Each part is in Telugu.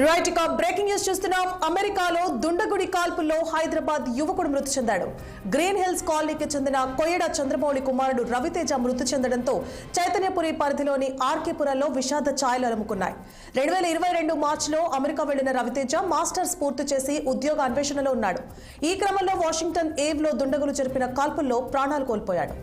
రైట్ ఇక బ్రేకింగ్ న్యూస్ చూస్తున్నాం. అమెరికాలో దుండగుడి కాల్పుల్లో హైదరాబాద్ యువకుడు మృతి చెందాడు. గ్రీన్ హిల్స్ కాలనీకి చెందిన కొయ్యడ చంద్రమౌళి కుమారుడు రవితేజ మృతి చెందడంతో చైతన్యపురి పరిధిలోని ఆర్కేపురంలో విషాద ఛాయలు అలుముకున్నాయి. 2022 మార్చిలో అమెరికా వెళ్లిన రవితేజ మాస్టర్స్ పూర్తి చేసి ఉద్యోగ అన్వేషణలో ఉన్నాడు. ఈ క్రమంలో వాషింగ్టన్ ఏవ్లో దుండగులు జరిపిన కాల్పుల్లో ప్రాణాలు కోల్పోయాడు.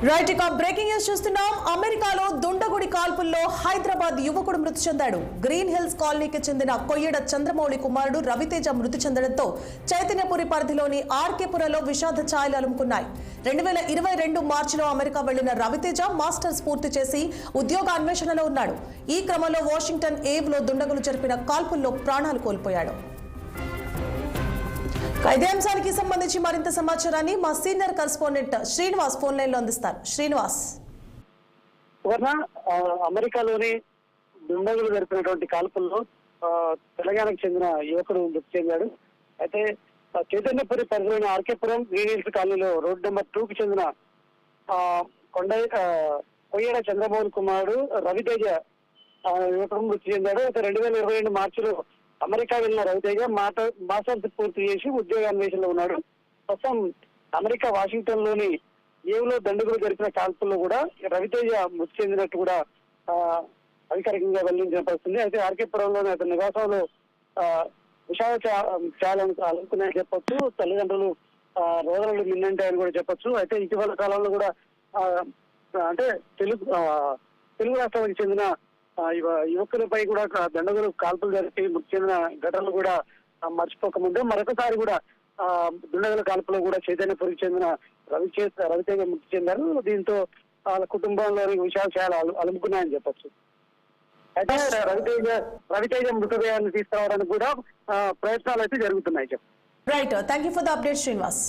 రైట్ ఇక బ్రేకింగ్ న్యూస్ చూస్తున్నాం. అమెరికాలో దుండగుడి కాల్పుల్లో హైదరాబాద్ యువకుడు మృతి చెందాడు. గ్రీన్ హిల్స్ కాలనీకి చెందిన కొయ్యడ చంద్రమౌళి కుమారుడు రవితేజ మృతి చెందడంతో చైతన్యపురి పరిధిలోని ఆర్కేపురంలో విషాద ఛాయలు అలుముకున్నాయి. 2022 మార్చిలో అమెరికా వెళ్లిన రవితేజ మాస్టర్స్ పూర్తి చేసి ఉద్యోగ అన్వేషణలో ఉన్నాడు. ఈ క్రమంలో వాషింగ్టన్ ఏవ్లో దుండగులు జరిపిన కాల్పుల్లో ప్రాణాలు కోల్పోయాడు. ఇదే అంశానికి సంబంధించి మరింత సమాచారాన్ని మా senior correspondent Srinivas phone line లో అందిస్తారు. శ్రీనివాస్, అమెరికాలోని దుండగులు జరిపినటువంటి కాల్పుల్లో తెలంగాణకు చెందిన యువకుడు మృతి చెందాడు. అయితే చైతన్యపురి పరిధిలోని ఆర్కేపురం గ్రీన్ హిల్స్ కాలనీలో రోడ్ నెంబర్ 2 కి చెందిన కొయ్యడ చంద్రమౌళి కుమారుడు రవితేజ యువకుడు మృతి చెందాడు. అయితే 2022 మార్చిలో అమెరికా వెళ్లిన రవితేజ మాస్టర్స్ పూర్తి చేసి ఉద్యోగ అన్వేషణలో ఉన్నాడు. ప్రస్తుతం అమెరికా వాషింగ్టన్ లోని ఏవ్లో దండగులు జరిపిన కాల్పుల్లో కూడా రవితేజ మృతి చెందినట్టు కూడా అధికారికంగా వెల్లడించిన పరిస్థితుంది. అయితే ఆర్కేపురంలోని అతని నివాసంలో విషాద ఛాయలను అలుముకున్నాయని చెప్పొచ్చు. తల్లిదండ్రులు రోదనలు మిన్నంటాయని కూడా చెప్పొచ్చు. అయితే ఇటీవల కాలంలో కూడా అంటే తెలుగు రాష్ట్రానికి చెందిన యువకులపై కూడా దండగులు కాల్పులు జరిపి మృతి చెందిన ఘటనలు కూడా మర్చిపోకముందే మరొకసారి కూడా దుండగుల కాల్పులో కూడా చైతన్యపురికి చెందిన రవితేజ మృతి చెందారు. దీంతో వాళ్ళ కుటుంబంలోని విషయాలు అలుముకున్నాయని చెప్పొచ్చు. అయితే రవితేజ మృతదేహాన్ని తీసుకురావడానికి కూడా ప్రయత్నాలు అయితే జరుగుతున్నాయి. Right, thank you for the update Srinivas.